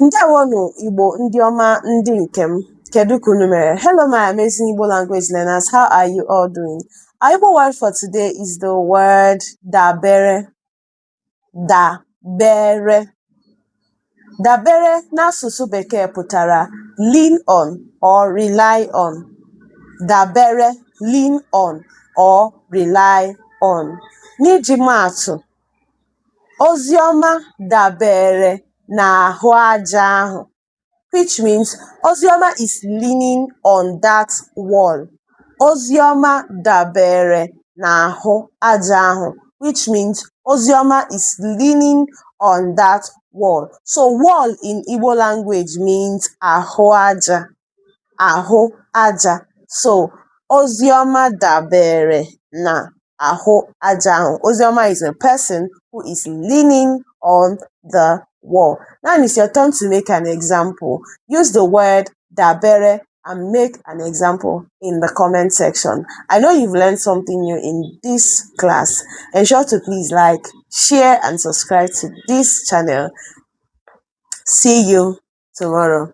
Ndewonu Igbo ndị ọma ndị nke m, kedu ka unu mere? Hello my amazing Igbo language learners, how are you all doing? Our Igbo word for today is the word dabere. Dabere. Dabere n'asụsụ Bekee pụtara lean on or rely on. Dabere, lean on or rely on. N'iji maatụ, Oziọma dabere n'ahụ aja ahụ, which means Oziọma is leaning on that wall. Oziọma dabere n'ahụ aja ahụ, which means Oziọma is leaning on that wall. So wall in Igbo language means ahụ aja. Ahụ aja. So Oziọma dabere na ahụ aja ahụ. Oziọma is a person who is leaning on the wall. Now it's your turn to make an example. Use the word dabere and make an example in the comment section. I know you've learned something new in this class. Ensure to please like, share, and subscribe to this channel. See you tomorrow.